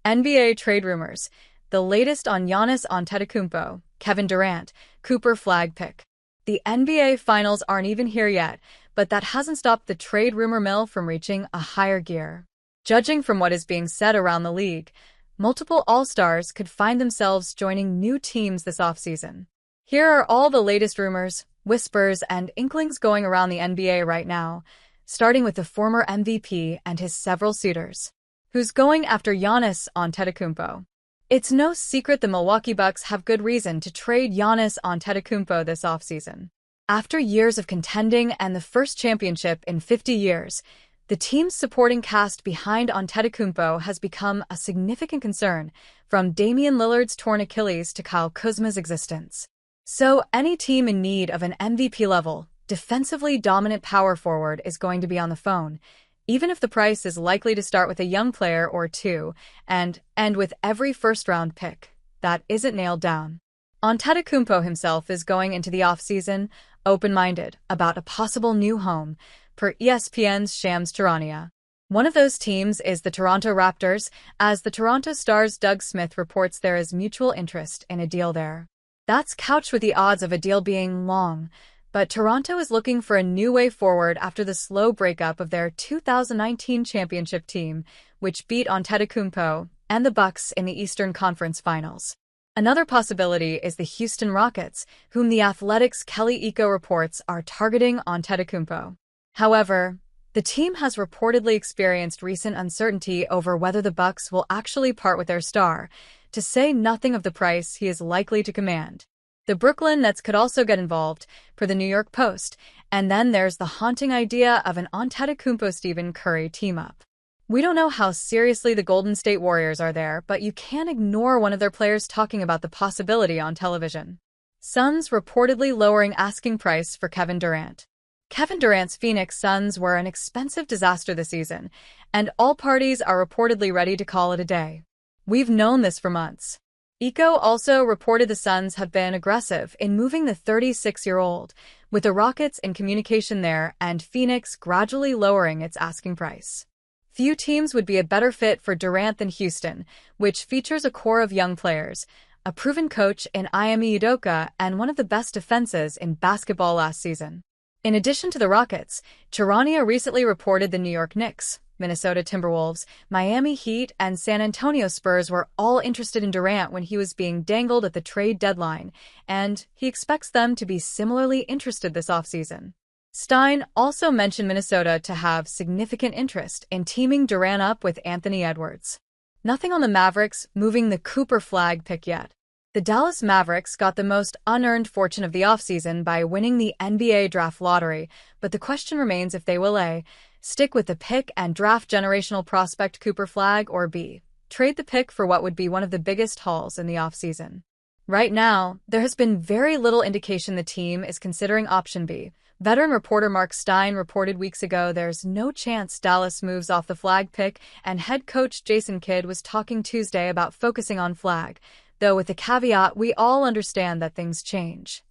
NBA trade rumors. The latest on Giannis Antetokounmpo, Kevin Durant, Cooper Flagg pick. The NBA Finals aren't even here yet, but that hasn't stopped the trade rumor mill from reaching a higher gear. Judging from what is being said around the league, multiple All-Stars could find themselves joining new teams this offseason. Here are all the latest rumors, whispers, and inklings going around the NBA right now, starting with the former MVP and his several suitors. Who's going after Giannis Antetokounmpo? It's no secret the Milwaukee Bucks have good reason to trade Giannis Antetokounmpo this offseason. After years of contending and the first championship in 50 years, the team's supporting cast behind Antetokounmpo has become a significant concern, from Damian Lillard's torn Achilles to Kyle Kuzma's existence. So any team in need of an MVP-level, defensively dominant power forward is going to be on the phone, even if the price is likely to start with a young player or two and end with every first-round pick that isn't nailed down. Antetokounmpo himself is going into the offseason open-minded about a possible new home, per ESPN's Shams Charania. One of those teams is the Toronto Raptors, as the Toronto Star's Doug Smith reports there is mutual interest in a deal there. That's couched with the odds of a deal being long, but Toronto is looking for a new way forward after the slow breakup of their 2019 championship team, which beat Antetokounmpo and the Bucks in the Eastern Conference Finals. Another possibility is the Houston Rockets, whom The Athletic's Kelly Iko reports are targeting Antetokounmpo. However, the team has reportedly experienced recent uncertainty over whether the Bucks will actually part with their star, to say nothing of the price he is likely to command. The Brooklyn Nets could also get involved, per the New York Post, and then there's the haunting idea of an Antetokounmpo-Stephen Curry team-up. We don't know how seriously the Golden State Warriors are there, but you can't ignore one of their players talking about the possibility on television. Suns reportedly lowering asking price for Kevin Durant. Kevin Durant's Phoenix Suns were an expensive disaster this season, and all parties are reportedly ready to call it a day. We've known this for months. Iko also reported the Suns have been aggressive in moving the 36-year-old, with the Rockets in communication there and Phoenix gradually lowering its asking price. Few teams would be a better fit for Durant than Houston, which features a core of young players, a proven coach in Ime Udoka, and one of the best defenses in basketball last season. In addition to the Rockets, Charania recently reported the New York Knicks, Minnesota Timberwolves, Miami Heat, and San Antonio Spurs were all interested in Durant when he was being dangled at the trade deadline, and he expects them to be similarly interested this offseason. Stein also mentioned Minnesota to have significant interest in teaming Durant up with Anthony Edwards. Nothing on the Mavericks moving the Cooper Flagg pick yet. The Dallas Mavericks got the most unearned fortune of the offseason by winning the NBA draft lottery, but the question remains if they will A, stick with the pick and draft generational prospect Cooper Flagg, or B, trade the pick for what would be one of the biggest hauls in the offseason. Right now, there has been very little indication the team is considering option B. Veteran reporter Mark Stein reported weeks ago there's no chance Dallas moves off the Flagg pick, and head coach Jason Kidd was talking Tuesday about focusing on Flagg, though with the caveat we all understand that things change.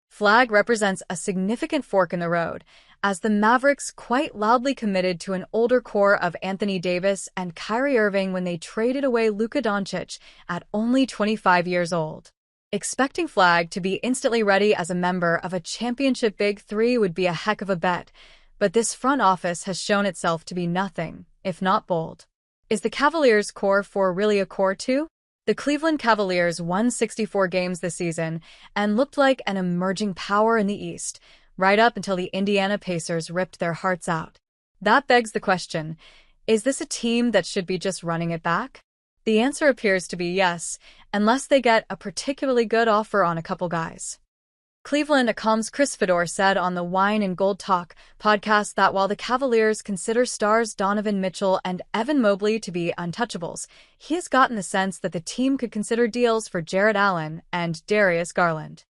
Flagg represents a significant fork in the road, as the Mavericks quite loudly committed to an older core of Anthony Davis and Kyrie Irving when they traded away Luka Doncic at only 25 years old. Expecting Flagg to be instantly ready as a member of a championship Big Three would be a heck of a bet, but this front office has shown itself to be nothing, if not bold. Is the Cavaliers Core for really a core too? The Cleveland Cavaliers won 64 games this season and looked like an emerging power in the East, right up until the Indiana Pacers ripped their hearts out. That begs the question, is this a team that should be just running it back? The answer appears to be yes, unless they get a particularly good offer on a couple guys. Cleveland.com's Chris Fedor said on the Wine and Gold Talk podcast that while the Cavaliers consider stars Donovan Mitchell and Evan Mobley to be untouchables, he has gotten the sense that the team could consider deals for Jarrett Allen and Darius Garland.